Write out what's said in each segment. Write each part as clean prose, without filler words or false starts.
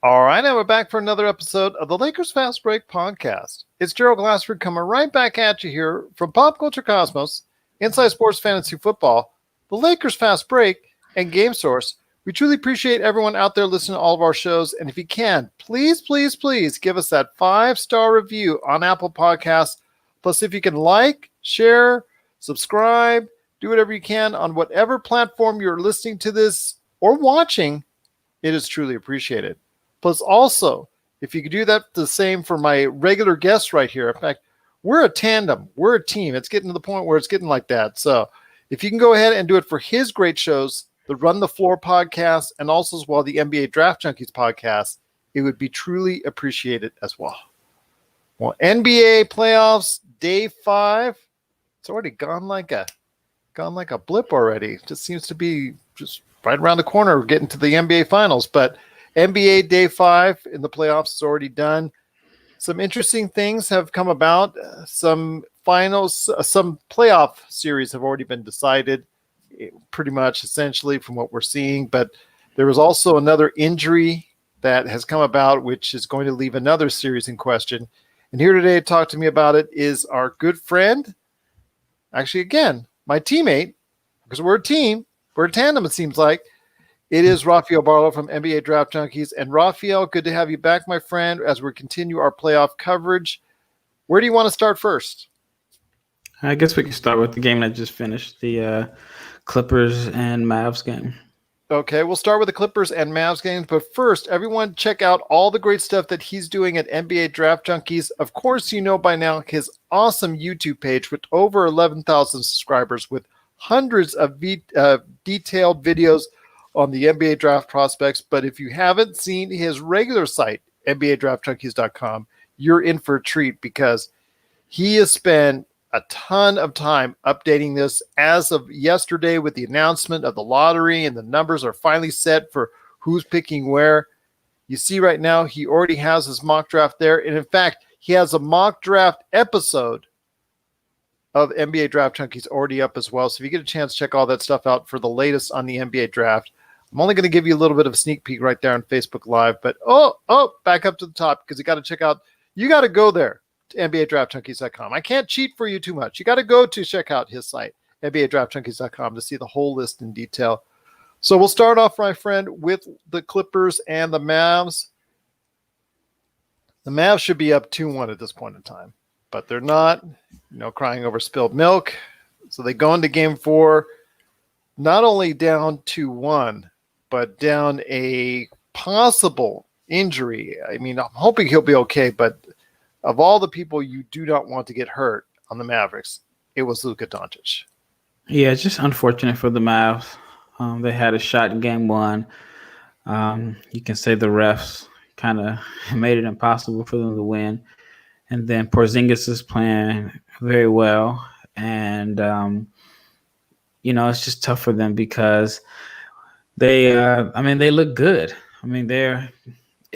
All right, now we're back for another episode of the Lakers Fast Break podcast. It's Gerald Glassford coming right back at you here from Pop Culture Cosmos, Inside Sports Fantasy Football, the Lakers Fast Break, and Game Source. We truly appreciate everyone out there listening to all of our shows. And if you can, please, please, please give us that 5-star review on Apple Podcasts. Plus, if you can like, share, subscribe, do whatever you can on whatever platform you're listening to this or watching, it is truly appreciated. Plus, also, if you could do that the same for my regular guests right here. In fact, we're a tandem. We're a team. It's getting to the point where it's getting like that. So if you can go ahead and do it for his great shows, the Run the Floor podcast, and also as well the NBA Draft Junkies podcast, it would be truly appreciated as well. Well, NBA playoffs, day 5. It's already gone like a blip already. It just seems to be just right around the corner getting to the NBA finals. But NBA day 5 in the playoffs is already done. Some interesting things have come about. Some finals, some playoff series have already been decided, pretty much essentially from what we're seeing. But there was also another injury that has come about, which is going to leave another series in question. And here today to talk to me about it is our good friend, actually, again, my teammate, because we're a team, we're a tandem, it seems like. It is Rafael Barlowe from NBA Draft Junkies. And Rafael, good to have you back, my friend, as we continue our playoff coverage. Where do you want to start first? I guess we can start with the game that just finished, the Clippers and Mavs game. Okay, we'll start with the Clippers and Mavs games. But first, everyone check out all the great stuff that he's doing at NBA Draft Junkies. Of course, you know by now his awesome YouTube page with over 11,000 subscribers with hundreds of detailed videos on the NBA draft prospects. But if you haven't seen his regular site, NBADraftJunkies.com, you're in for a treat because he has spent a ton of time updating this as of yesterday with the announcement of the lottery, and the numbers are finally set for who's picking where. You see right now, he already has his mock draft there. And in fact, he has a mock draft episode of NBA Draft Junkies already up as well. So if you get a chance, check all that stuff out for the latest on the NBA draft. I'm only going to give you a little bit of a sneak peek right there on Facebook Live, but back up to the top because you got to go there to NBADraftJunkies.com. I can't cheat for you too much. You got to go to check out his site, NBADraftJunkies.com, to see the whole list in detail. So we'll start off, my friend, with the Clippers and the Mavs. The Mavs should be up 2-1 at this point in time, but they're not, crying over spilled milk. So they go into game 4, not only down 2-1, but down a possible injury. I mean, I'm hoping he'll be okay, but of all the people you do not want to get hurt on the Mavericks, it was Luka Doncic. Yeah, it's just unfortunate for the Mavs. They had a shot in game 1. You can say the refs kind of made it impossible for them to win. And then Porzingis is playing very well. And, it's just tough for them because they look good. I mean,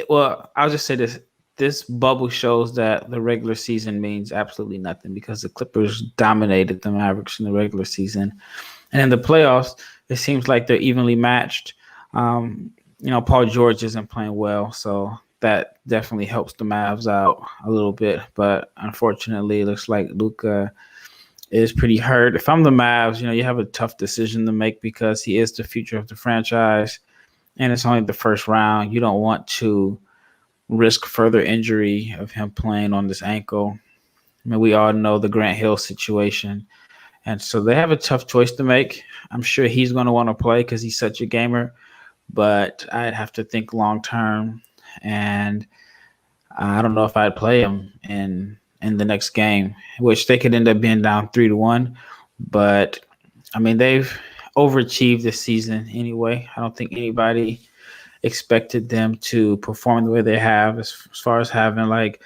I'll just say this. This bubble shows that the regular season means absolutely nothing because the Clippers dominated the Mavericks in the regular season. And in the playoffs, it seems like they're evenly matched. Paul George isn't playing well, so that definitely helps the Mavs out a little bit. But unfortunately, it looks like Luka is pretty hurt. If I'm the Mavs, you have a tough decision to make because he is the future of the franchise, and it's only the first round. You don't want to risk further injury of him playing on this ankle. I mean, we all know the Grant Hill situation. And so they have a tough choice to make. I'm sure he's going to want to play because he's such a gamer, but I'd have to think long-term. And I don't know if I'd play him in the next game, which they could end up being down 3-1. But, I mean, they've overachieved this season anyway. I don't think anybody expected them to perform the way they have as far as having like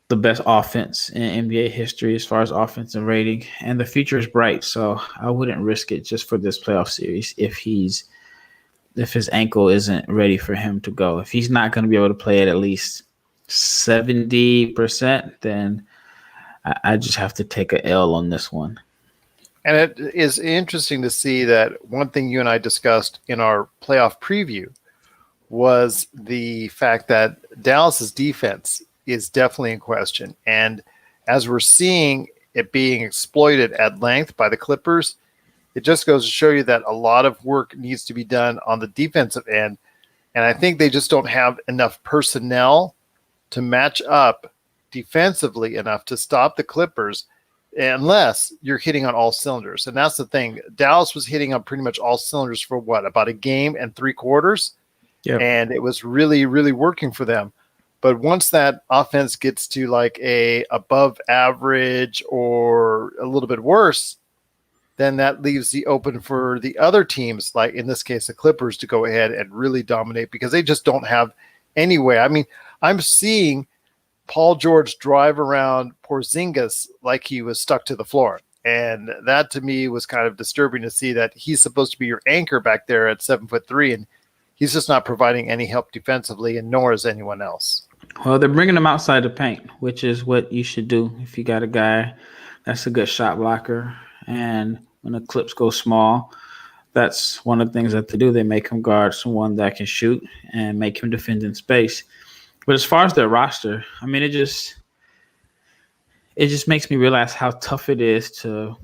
the best offense in NBA history as far as offensive rating, and the future is bright. So I wouldn't risk it just for this playoff series if his ankle isn't ready for him to go. If he's not going to be able to play at least 70%, then I just have to take a L on this one. And it is interesting to see that one thing you and I discussed in our playoff preview was the fact that Dallas's defense is definitely in question. And as we're seeing it being exploited at length by the Clippers, it just goes to show you that a lot of work needs to be done on the defensive end. And I think they just don't have enough personnel to match up defensively enough to stop the Clippers unless you're hitting on all cylinders. And that's the thing. Dallas was hitting on pretty much all cylinders for about a game and 3 quarters. Yep. And it was really, really working for them. But once that offense gets to like a above average or a little bit worse, then that leaves the open for the other teams, like in this case, the Clippers, to go ahead and really dominate because they just don't have any way. I mean, I'm seeing Paul George drive around Porzingis like he was stuck to the floor. And that to me was kind of disturbing to see that he's supposed to be your anchor back there at 7'3", and he's just not providing any help defensively, and nor is anyone else. Well, they're bringing him outside the paint, which is what you should do if you got a guy that's a good shot blocker. And when the Clips go small, that's one of the things that they do. They make him guard someone that can shoot and make him defend in space. But as far as their roster, I mean, it just makes me realize how tough it is to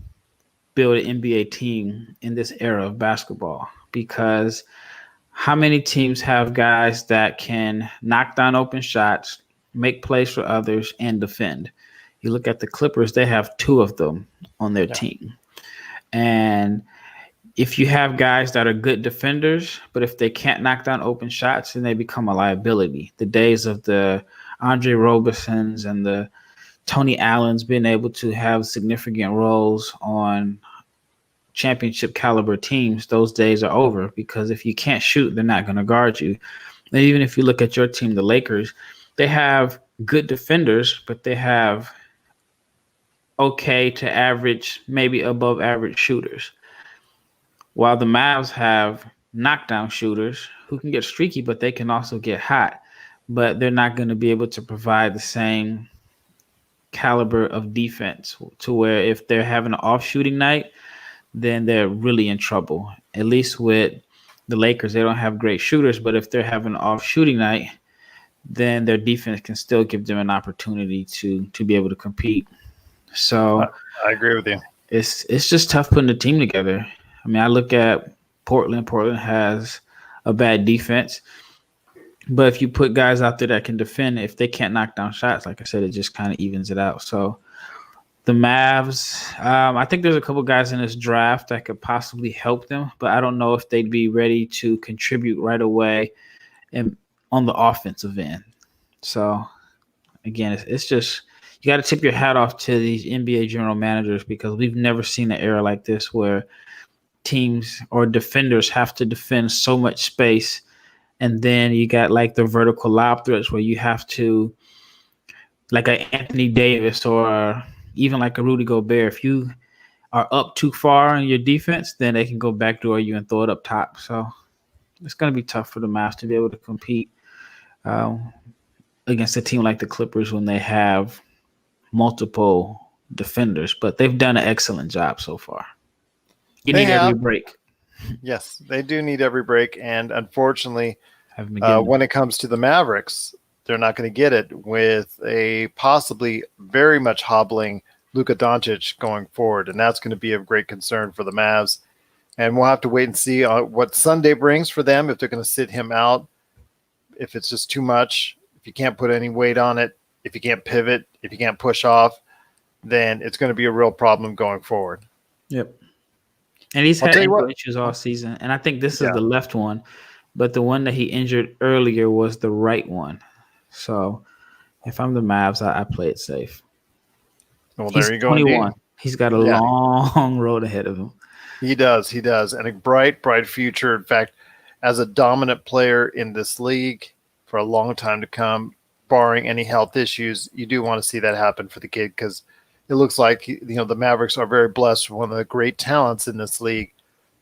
build an NBA team in this era of basketball, because how many teams have guys that can knock down open shots, make plays for others, and defend? You look at the Clippers, they have 2 of them on their team. And if you have guys that are good defenders, but if they can't knock down open shots, then they become a liability. The days of the Andre Robisons and the Tony Allens being able to have significant roles on championship caliber teams, those days are over, because if you can't shoot, they're not going to guard you. And even if you look at your team, the Lakers, they have good defenders, but they have okay to average, maybe above average shooters. While the Mavs have knockdown shooters who can get streaky, but they can also get hot, but they're not going to be able to provide the same caliber of defense, to where if they're having an off shooting night, then they're really in trouble. At least with the Lakers, they don't have great shooters, but if they're having an off shooting night, then their defense can still give them an opportunity to be able to compete. So I agree with you. It's just tough putting a team together. I mean, I look at Portland. Portland has a bad defense, but if you put guys out there that can defend, if they can't knock down shots, like I said, it just kind of evens it out. So the Mavs, I think there's a couple guys in this draft that could possibly help them, but I don't know if they'd be ready to contribute right away and on the offensive end. So again, it's just, you got to tip your hat off to these NBA general managers, because we've never seen an era like this where teams or defenders have to defend so much space. And then you got like the vertical lob threats where you have to, like an Anthony Davis or even like a Rudy Gobert, if you are up too far in your defense, then they can go backdoor you and throw it up top. So it's going to be tough for the Mavs to be able to compete against a team like the Clippers when they have multiple defenders. But they've done an excellent job so far. You need every break. Yes, they do need every break. And unfortunately, when it comes to the Mavericks, they're not going to get it with a possibly very much hobbling Luka Doncic going forward. And that's going to be of great concern for the Mavs. And we'll have to wait and see what Sunday brings for them, if they're going to sit him out, if it's just too much, if you can't put any weight on it, if you can't pivot, if you can't push off, then it's going to be a real problem going forward. Yep. And he's had ankle issues all season. And I think this is the left one. But the one that he injured earlier was the right one. So if I'm the Mavs, I play it safe. Well, he's there you go. 21. Indeed. He's got a long road ahead of him. He does. And a bright, bright future. In fact, as a dominant player in this league for a long time to come, barring any health issues, you do want to see that happen for the kid, because it looks like, the Mavericks are very blessed with one of the great talents in this league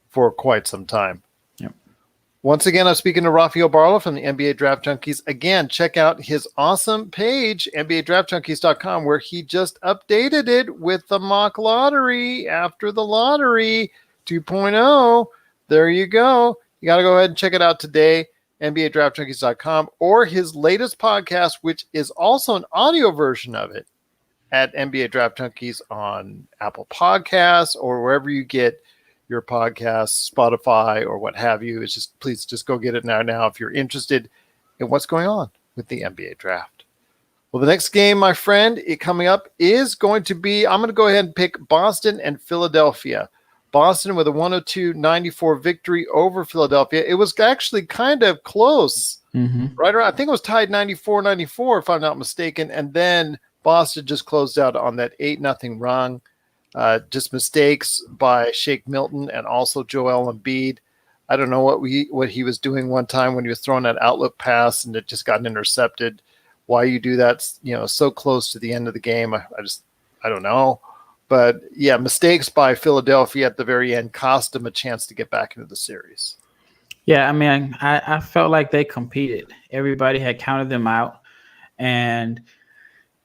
for quite some time. Yep. Once again, I'm speaking to Rafael Barlowe from the NBA Draft Junkies. Again, check out his awesome page, NBADraftJunkies.com, where he just updated it with the mock lottery after the lottery 2.0. There you go. You got to go ahead and check it out today. NBADraftJunkies.com, or his latest podcast, which is also an audio version of it, at NBA Draft Junkies on Apple Podcasts or wherever you get your podcasts, Spotify or what have you. It's just, please just go get it now if you're interested in what's going on with the NBA draft. Well, the next game, my friend, coming up is going to be, I'm going to go ahead and pick Boston and Philadelphia. Boston with a 102-94 victory over Philadelphia. It was actually kind of close, right around, I think it was tied 94-94, if I'm not mistaken. And then Boston just closed out on that 8-0 run. Just mistakes by Shake Milton and also Joel Embiid. I don't know what he was doing one time when he was throwing that outlook pass and it just got intercepted. Why you do that, so close to the end of the game, I don't know. But yeah, mistakes by Philadelphia at the very end cost them a chance to get back into the series. Yeah, I mean, I felt like they competed. Everybody had counted them out. And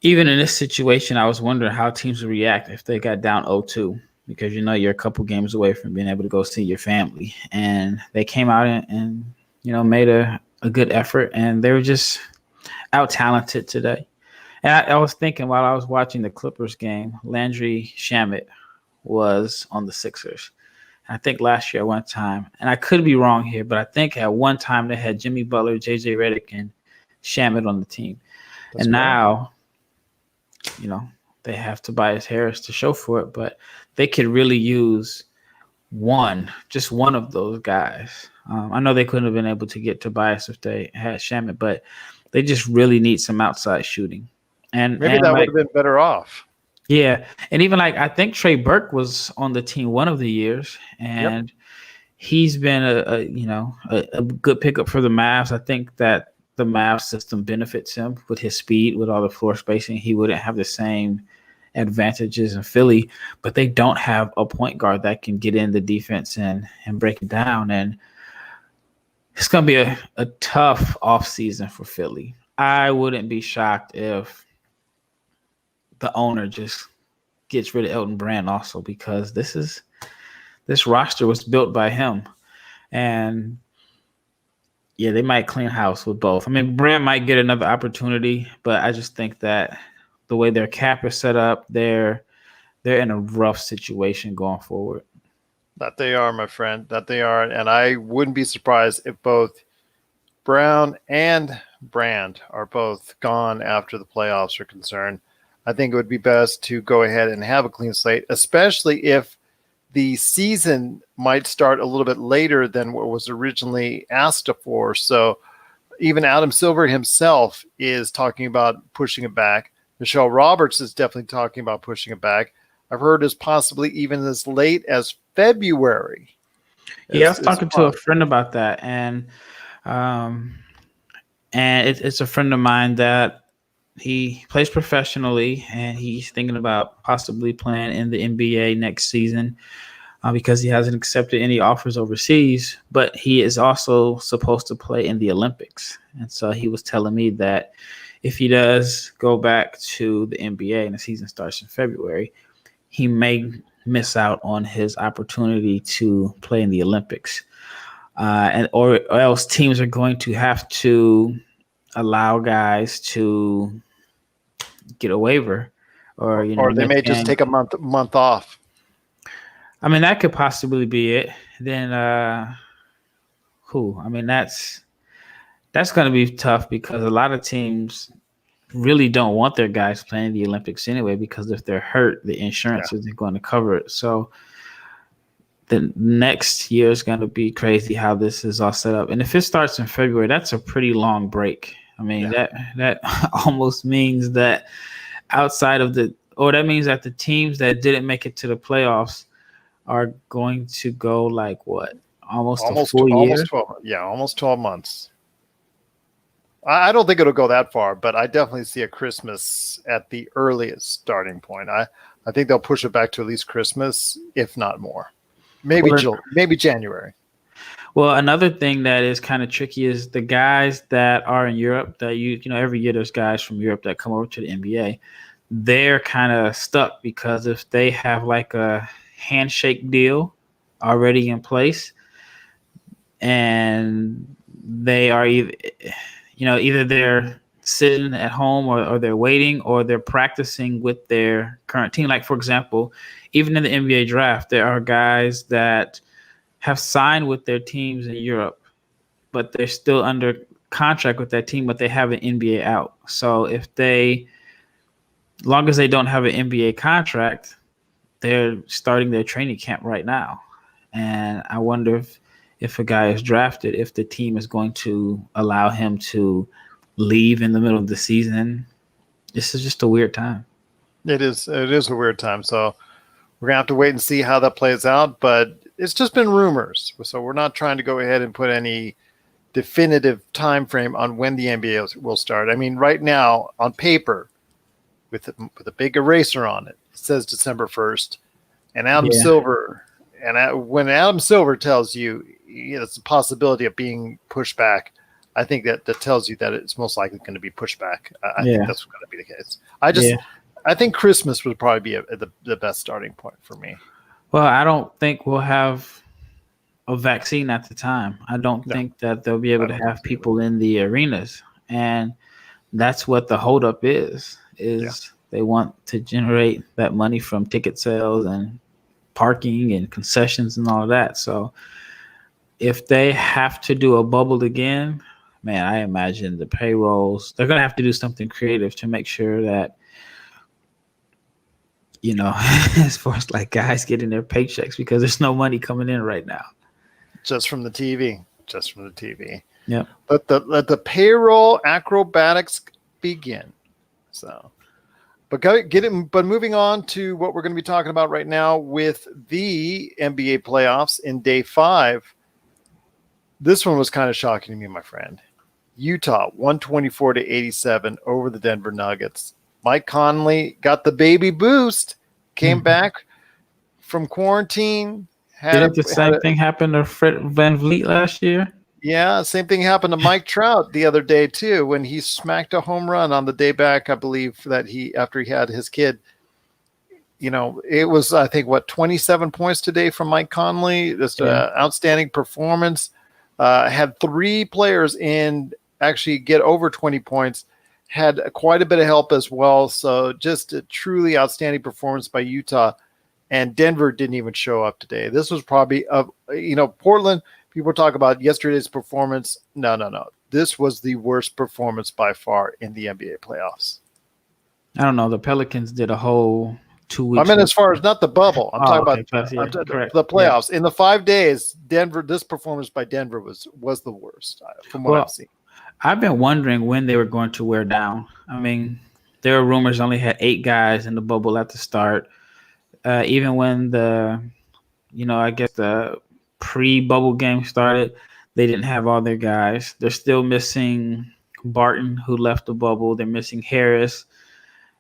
even in this situation, I was wondering how teams would react if they got down 0-2, because you're a couple games away from being able to go see your family. And they came out and made a good effort, and they were just out-talented today. And I was thinking while I was watching the Clippers game, Landry Shamet was on the Sixers. I think last year at one time, and I could be wrong here, but I think at one time they had Jimmy Butler, J.J. Redick, and Shamet on the team. That's and now, they have Tobias Harris to show for it, but they could really use just one of those guys. I know they couldn't have been able to get Tobias if they had Shamet, but they just really need some outside shooting. And maybe that would have been better off. Yeah. And even I think Trey Burke was on the team one of the years, and he's been a good pickup for the Mavs. I think that the Mavs system benefits him with his speed, with all the floor spacing. He wouldn't have the same advantages in Philly, but they don't have a point guard that can get in the defense and break it down. And it's going to be a tough offseason for Philly. I wouldn't be shocked if the owner just gets rid of Elton Brand also, because this roster was built by him. And yeah, they might clean house with both. I mean, Brand might get another opportunity, but I just think that the way their cap is set up, they're in a rough situation going forward. That they are, my friend, that they are. And I wouldn't be surprised if both Brown and Brand are both gone after the playoffs are concerned. I think it would be best to go ahead and have a clean slate, especially if the season might start a little bit later than what was originally asked for. So even Adam Silver himself is talking about pushing it back. Michelle Roberts is definitely talking about pushing it back. I've heard as possibly even as late as February. Yeah, I was talking to a friend about that, and it's a friend of mine that he plays professionally, and he's thinking about possibly playing in the NBA next season because he hasn't accepted any offers overseas, but he is also supposed to play in the Olympics. And so he was telling me that if he does go back to the NBA and the season starts in February, he may miss out on his opportunity to play in the Olympics. Or else teams are going to have to allow guys to get a waiver, or they may just take a month off. I mean, that could possibly be it. Then who? I mean, that's going to be tough, because a lot of teams really don't want their guys playing the Olympics anyway, because if they're hurt, the insurance isn't going to cover it. So the next year is going to be crazy how this is all set up. And if it starts in February, that's a pretty long break. I mean, that almost means that that means that the teams that didn't make it to the playoffs are going to go like what? Almost a full year? Almost 12 months. I don't think it'll go that far, but I definitely see a Christmas at the earliest starting point. I think they'll push it back to at least Christmas, if not more. Maybe January. Well, another thing that is kind of tricky is the guys that are in Europe that every year there's guys from Europe that come over to the NBA. They're kind of stuck, because if they have like a handshake deal already in place and they are either they're sitting at home or they're waiting or they're practicing with their current team. Like, for example, even in the NBA draft, there are guys that have signed with their teams in Europe, but they're still under contract with that team, but they have an NBA out. So as long as they don't have an NBA contract, they're starting their training camp right now. And I wonder if a guy is drafted, if the team is going to allow him to leave in the middle of the season. This is just a weird time. It is a weird time. So we're going to have to wait and see how that plays out. But it's just been rumors. So we're not trying to go ahead and put any definitive time frame on when the NBA will start. I mean, right now on paper, with a big eraser on it, it says December 1st. And Adam Silver, when Adam Silver tells you it's a possibility of being pushed back, I think that tells you that it's most likely going to be pushed back. I think that's going to be the case. I think Christmas would probably be the best starting point for me. Well, I don't think we'll have a vaccine at the time. I don't think that they'll be able to have people in the arenas. And that's what the holdup is they want to generate that money from ticket sales and parking and concessions and all of that. So if they have to do a bubble again, man, I imagine the payrolls, they're going to have to do something creative to make sure that, as far as like guys getting their paychecks, because there's no money coming in right now. Just from the TV. Yeah. Let the payroll acrobatics begin. So, but moving on to what we're going to be talking about right now with the NBA playoffs in day 5. This one was kind of shocking to me, my friend. Utah 124-87 over the Denver Nuggets. Mike Conley got the baby boost, came back from quarantine. Didn't the same thing happen to Fred VanVleet last year? Yeah, same thing happened to Mike Trout the other day too, when he smacked a home run on the day back, I believe, after he had his kid. It was, I think, 27 points today from Mike Conley. Just outstanding performance. Had 3 players actually get over 20 points. Had quite a bit of help as well. So just a truly outstanding performance by Utah. And Denver didn't even show up today. This was probably, Portland, people talk about yesterday's performance. No. This was the worst performance by far in the NBA playoffs. I don't know. The Pelicans did a whole 2 weeks. I mean, as far as not the bubble. I'm talking about the playoffs. In the 5 days, Denver, this performance by Denver was the worst from what I've seen. I've been wondering when they were going to wear down. I mean, there were rumors only had 8 guys in the bubble at the start. Even when the pre-bubble game started, they didn't have all their guys. They're still missing Barton, who left the bubble. They're missing Harris.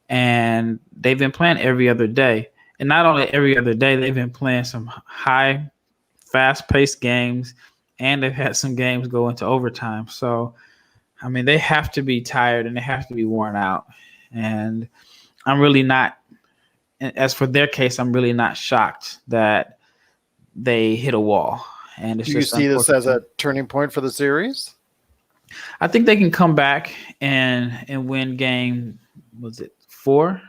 And they've been playing every other day. And not only every other day, they've been playing some high, fast-paced games, and they've had some games go into overtime. So, I mean, they have to be tired and they have to be worn out. And I'm really not, as for their case, I'm really not shocked that they hit a wall. And it's Do you see this as a turning point for the series? I think they can come back and win game 4?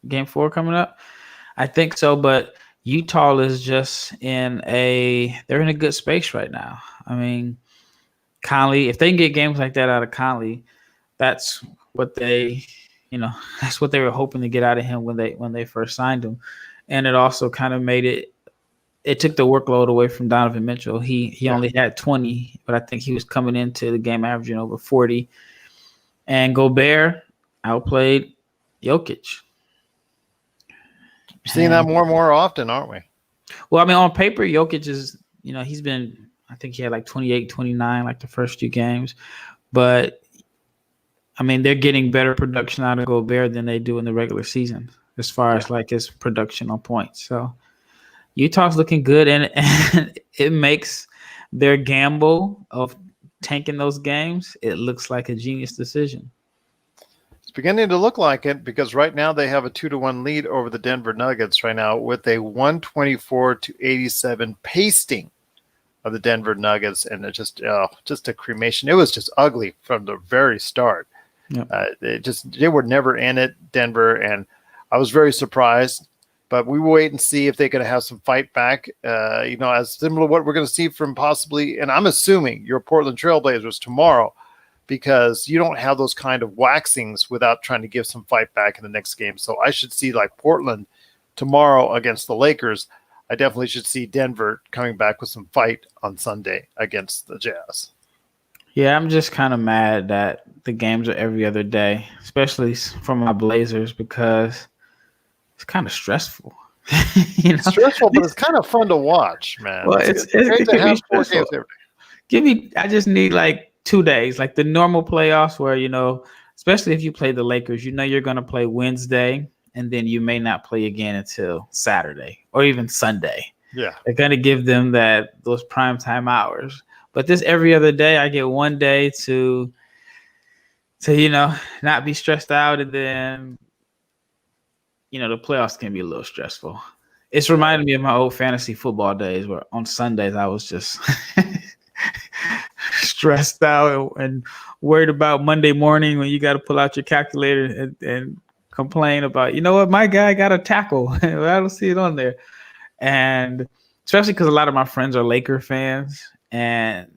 Game 4 coming up? I think so, but Utah is just they're in a good space right now. I mean, Conley, if they can get games like that out of Conley, that's what that's what they were hoping to get out of him when they first signed him. And it also kind of made it took the workload away from Donovan Mitchell. He only had 20, but I think he was coming into the game averaging over 40. And Gobert outplayed Jokic. We're seeing that more and more often, aren't we? Well, I mean, on paper, Jokic is, he's been, I think he had like 28, 29, like the first 2 games. But, I mean, they're getting better production out of Gobert than they do in the regular season as far as like his production on points. So Utah's looking good, and it makes their gamble of tanking those games, it looks like a genius decision. It's beginning to look like it, because right now they have a 2-1 lead over the Denver Nuggets right now with a 124-87 pasting of the Denver Nuggets, and it just a cremation. It was just ugly from the very start. Yep. They were never in it, Denver, and I was very surprised. But we will wait and see if they're going to have some fight back. As similar to what we're going to see from possibly, and I'm assuming your Portland Trailblazers tomorrow, because you don't have those kind of waxings without trying to give some fight back in the next game. So I should see like Portland tomorrow against the Lakers. I definitely should see Denver coming back with some fight on Sunday against the Jazz. Yeah, I'm just kind of mad that the games are every other day, especially for my Blazers, because it's kind of stressful. It's stressful, but it's kind of fun to watch, man. Well, it's great to have 4 games every day. I just need like 2 days, like the normal playoffs where, especially if you play the Lakers, you're going to play Wednesday and then you may not play again until Saturday or even Sunday. Yeah. They're going to give them those prime time hours. But this every other day, I get 1 day to not be stressed out, and then the playoffs can be a little stressful. It's reminded me of my old fantasy football days where on Sundays I was just stressed out and worried about Monday morning when you got to pull out your calculator and complain about, my guy got a tackle. I don't see it on there. And especially because a lot of my friends are Laker fans, and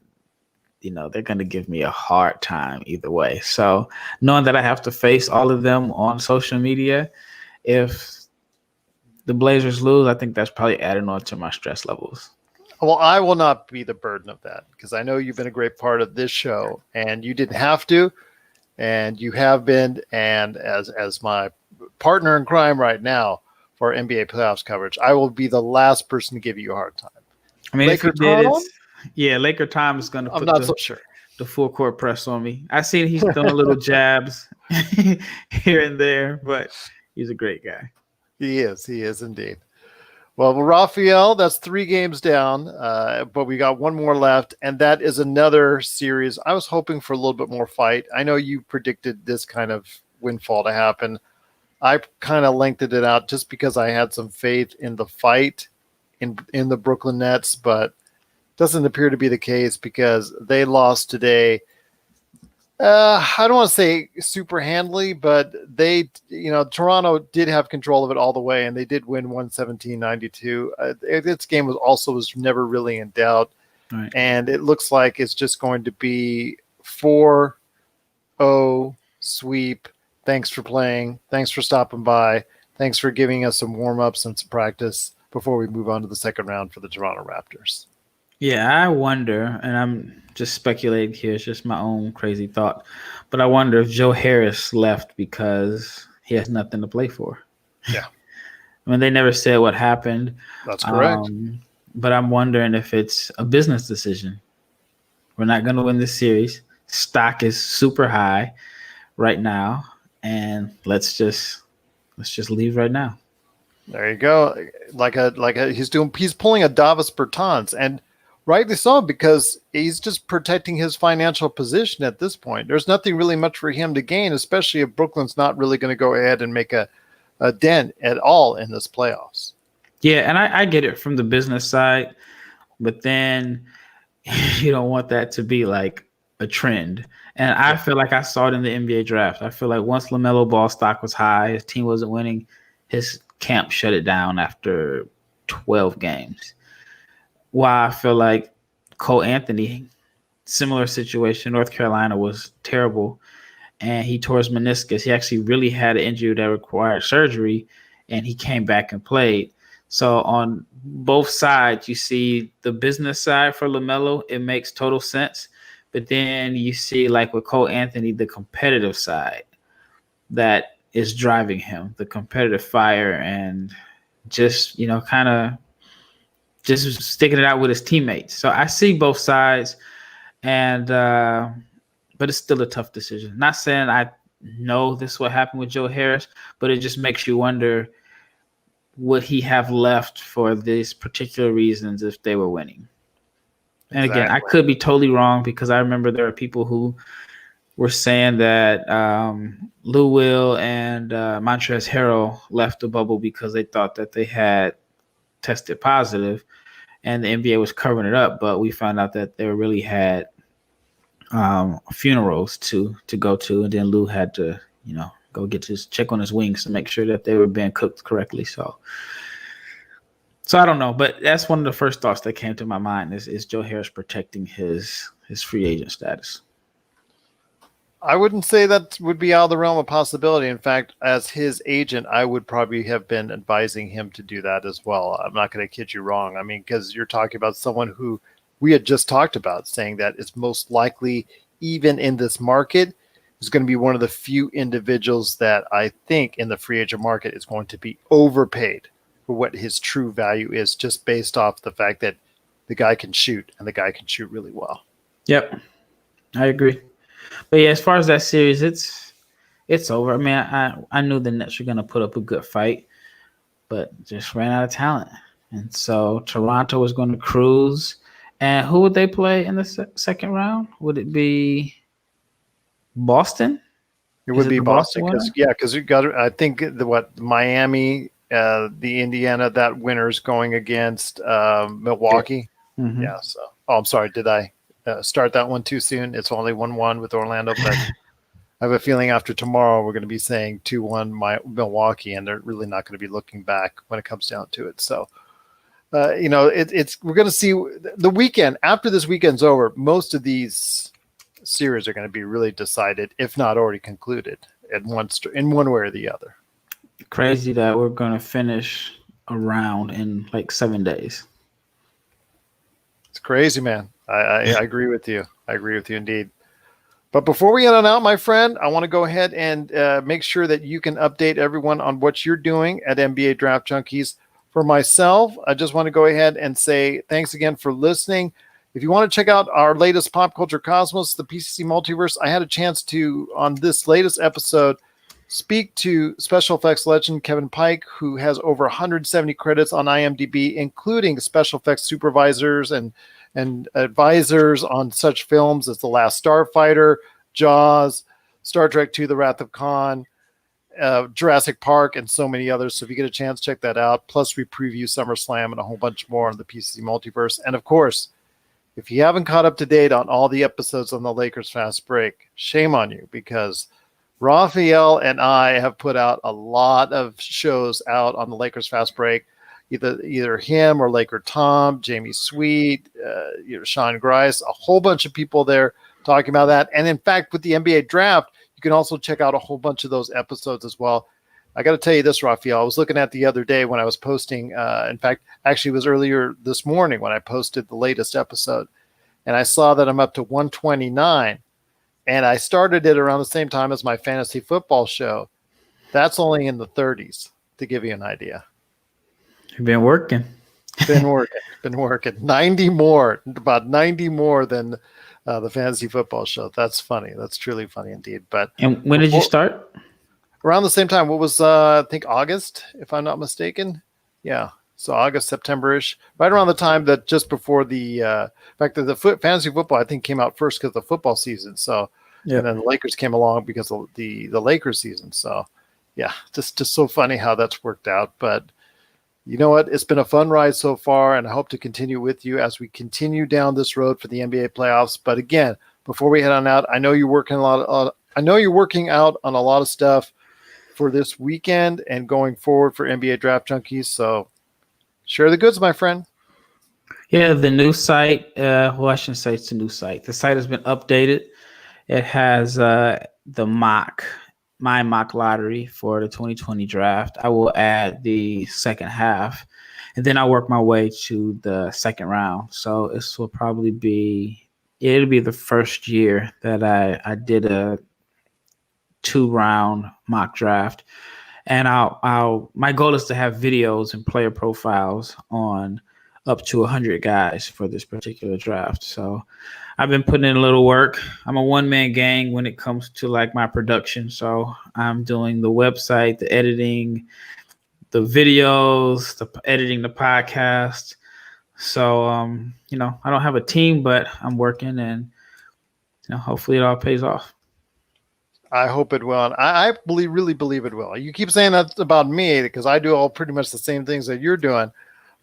they're going to give me a hard time either way. So knowing that I have to face all of them on social media, if the Blazers lose, I think that's probably adding on to my stress levels. Well, I will not be the burden of that, because I know you've been a great part of this show, and you didn't have to, and you have been. And as my partner in crime right now for NBA playoffs coverage, I will be the last person to give you a hard time. I mean, Laker if you did, Laker Tom is going to put the full court press on me. I see he's throwing little jabs here and there, but he's a great guy. He is indeed. Well, Rafael, that's 3 games down, but we got 1 more left, and that is another series. I was hoping for a little bit more fight. I know you predicted this kind of windfall to happen. I kind of lengthened it out just because I had some faith in the fight in the Brooklyn Nets, but doesn't appear to be the case because they lost today. I don't want to say super handily, but they, Toronto did have control of it all the way, and they did win 117-92. This game was never really in doubt. Right. And it looks like it's just going to be 4-0 sweep. Thanks for playing. Thanks for stopping by. Thanks for giving us some warm-ups and some practice before we move on to the second round for the Toronto Raptors. Yeah, I wonder, and I'm just speculating here, it's just my own crazy thought, but I wonder if Joe Harris left because he has nothing to play for. Yeah. I mean, they never said what happened. That's correct. But I'm wondering if it's a business decision. We're not going to win this series. Stock is super high right now, and let's just leave right now. There you go. He's pulling a Davis Bertans, and rightly so, because he's just protecting his financial position at this point. There's nothing really much for him to gain, especially if Brooklyn's not really going to go ahead and make a dent at all in this playoffs. Yeah, and I get it from the business side, but then you don't want that to be like a trend. And I feel like I saw it in the NBA draft. I feel like once LaMelo Ball stock was high, his team wasn't winning, his camp shut it down after 12 games. Why I feel like Cole Anthony, similar situation. North Carolina was terrible, and he tore his meniscus. He actually really had an injury that required surgery, and he came back and played. So on both sides, you see the business side for LaMelo, it makes total sense. But then you see, like with Cole Anthony, the competitive side that is driving him, the competitive fire, and just, kind of just sticking it out with his teammates. So I see both sides, and but it's still a tough decision. Not saying I know this is what happened with Joe Harris, but it just makes you wonder, would he have left for these particular reasons if they were winning? And again, I could be totally wrong, because I remember there are people who were saying that Lou Will and Montrezl Harrell left the bubble because they thought that they had tested positive. and the NBA was covering it up, but we found out that they really had funerals to go to, and then Lou had to, go get his check on his wings to make sure that they were being cooked correctly. So I don't know, but that's one of the first thoughts that came to my mind is Joe Harris protecting his free agent status. I wouldn't say that would be out of the realm of possibility. In fact, as his agent, I would probably have been advising him to do that as well. I'm not going to kid you wrong. I mean, because you're talking about someone who we had just talked about, saying that it's most likely, even in this market, is going to be one of the few individuals that I think in the free agent market is going to be overpaid for what his true value is, just based off the fact that the guy can shoot, and the guy can shoot really well. Yep, I agree. But yeah, as far as that series, it's over. I mean, I knew the Nets were going to put up a good fight, but just ran out of talent. And so Toronto was going to cruise. And who would they play in the second round? Would it be Boston? It would be Boston, because you got, I think, Miami, the Indiana, that winner's going against Milwaukee. Mm-hmm. Yeah. So, I'm sorry. Did I start that one too soon? It's only 1-1 with Orlando, but I have a feeling after tomorrow we're going to be saying 2-1 Milwaukee, and they're really not going to be looking back when it comes down to it. So, we're going to see the weekend after this weekend's over. Most of these series are going to be really decided, if not already concluded, in one way or the other. Crazy that we're going to finish a round in like 7 days. It's crazy, man. I agree with you. I agree with you indeed. But before we head on out, my friend, I want to go ahead and make sure that you can update everyone on what you're doing at NBA Draft Junkies. For myself, I just want to go ahead and say thanks again for listening. If you want to check out our latest Pop Culture Cosmos, the PCC Multiverse, I had a chance to, on this latest episode, speak to special effects legend Kevin Pike, who has over 170 credits on IMDb, including special effects supervisors and advisors on such films as The Last Starfighter, Jaws, Star Trek II, The Wrath of Khan, Jurassic Park, and so many others. So if you get a chance, check that out. Plus, we preview SummerSlam and a whole bunch more on the PCC Multiverse. And of course, if you haven't caught up to date on all the episodes on the Lakers Fast Break, shame on you, because Rafael and I have put out a lot of shows out on the Lakers Fast Break. Either him or Laker Tom, Jamie Sweet, Sean Grice, a whole bunch of people there talking about that. And in fact, with the NBA draft, you can also check out a whole bunch of those episodes as well. I got to tell you this, Rafael, I was looking at the other day when I was posting. In fact, actually it was earlier this morning when I posted the latest episode, and I saw that I'm up to 129, and I started it around the same time as my fantasy football show. That's only in the 30s, to give you an idea. You've been working. Been working. 90 more, about 90 more than the fantasy football show. That's funny. That's truly funny indeed. And when did you start? Around the same time. What was, I think August, if I'm not mistaken. Yeah. So August, September-ish, right around the time that just before the, in fact, the fantasy football, I think, came out first because of the football season. So, yeah. And then the Lakers came along because of the Lakers season. So, yeah, just so funny how that's worked out. But you know what? It's been a fun ride so far, and I hope to continue with you as we continue down this road for the NBA playoffs. But again, before we head on out, I know you're working out on a lot of stuff for this weekend and going forward for NBA Draft Junkies. So share the goods, my friend. Yeah, the new site. Well, I shouldn't say it's a new site. The site has been updated. It has my mock lottery for the 2020 draft. I will add the second half, and then I'll work my way to the second round. So this will probably it'll be the first year that I did a 2-round mock draft. And my goal is to have videos and player profiles on up to 100 guys for this particular draft. So I've been putting in a little work. I'm a one-man gang when it comes to like my production. So I'm doing the website, the editing, the videos, editing the podcast. So, I don't have a team, but I'm working, and, hopefully it all pays off. I hope it will. And I really believe it will. You keep saying that's about me because I do all pretty much the same things that you're doing.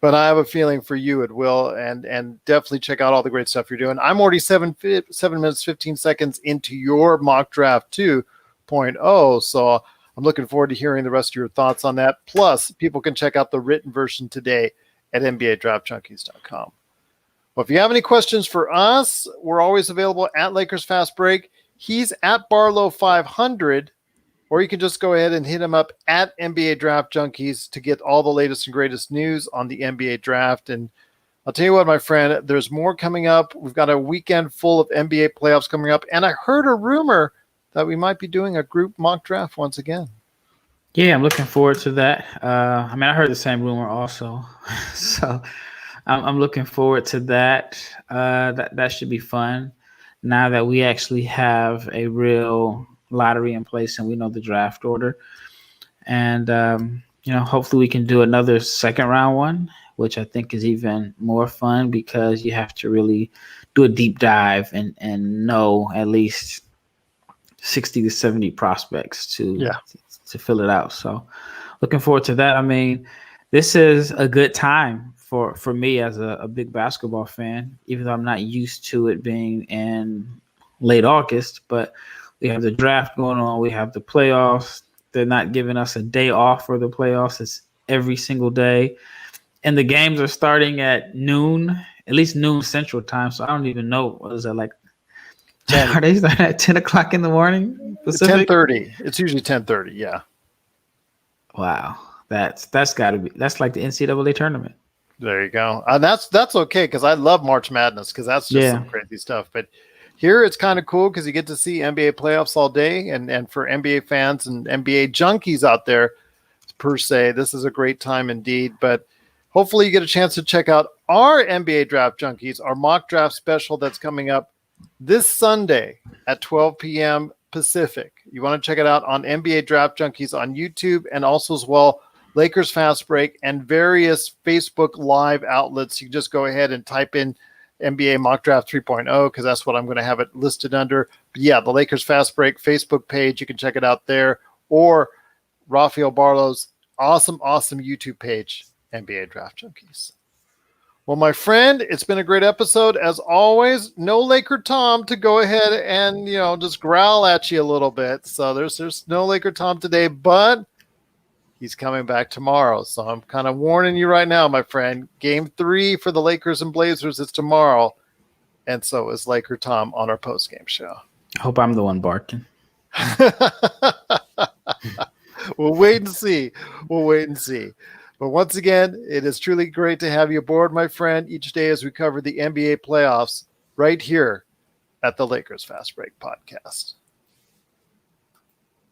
But I have a feeling for you it will, and definitely check out all the great stuff you're doing. I'm already 7 minutes 15 seconds into your mock draft 2.0, so I'm looking forward to hearing the rest of your thoughts on that. Plus, people can check out the written version today at NBADraftJunkies.com. Well, if you have any questions for us, we're always available at Lakers Fast Break. He's at Barlowe 500. Or you can just go ahead and hit him up at NBA Draft Junkies to get all the latest and greatest news on the NBA draft. And I'll tell you what, my friend, there's more coming up. We've got a weekend full of NBA playoffs coming up. And I heard a rumor that we might be doing a group mock draft once again. Yeah, I'm looking forward to that. I heard the same rumor also. So I'm looking forward to that. That should be fun now that we actually have a real lottery in place and we know the draft order. And hopefully we can do another second round one, which I think is even more fun because you have to really do a deep dive and know at least 60 to 70 prospects to fill it out. So looking forward to that. I mean, this is a good time for me as a big basketball fan, even though I'm not used to it being in late August, but we have the draft going on. We have the playoffs. They're not giving us a day off for the playoffs. It's every single day. And the games are starting at noon, at least noon Central Time. So I don't even know. What is that, like 10? Are they starting at 10 o'clock in the morning Pacific? 10:30. It's usually 10:30, yeah. Wow. That's got to be – that's like the NCAA tournament. There you go. And that's okay because I love March Madness because that's just some crazy stuff. But here it's kind of cool because you get to see NBA playoffs all day. And for NBA fans and NBA junkies out there, per se, this is a great time indeed. But hopefully you get a chance to check out our NBA Draft Junkies, our mock draft special that's coming up this Sunday at 12 p.m. Pacific. You want to check it out on NBA Draft Junkies on YouTube and also as well Lakers Fast Break and various Facebook Live outlets. You can just go ahead and type in NBA Mock Draft 3.0 because that's what I'm going to have it listed under. But yeah, the Lakers Fast Break Facebook page, you can check it out there, or Rafael Barlowe's awesome YouTube page, NBA Draft Junkies. Well, my friend, it's been a great episode. As always, no Laker Tom to go ahead and, just growl at you a little bit. So there's no Laker Tom today, but he's coming back tomorrow. So I'm kind of warning you right now, my friend. Game 3 for the Lakers and Blazers is tomorrow. And so is Laker Tom on our post-game show. I hope I'm the one barking. We'll wait and see. But once again, it is truly great to have you aboard, my friend, each day as we cover the NBA playoffs right here at the Lakers Fast Break Podcast.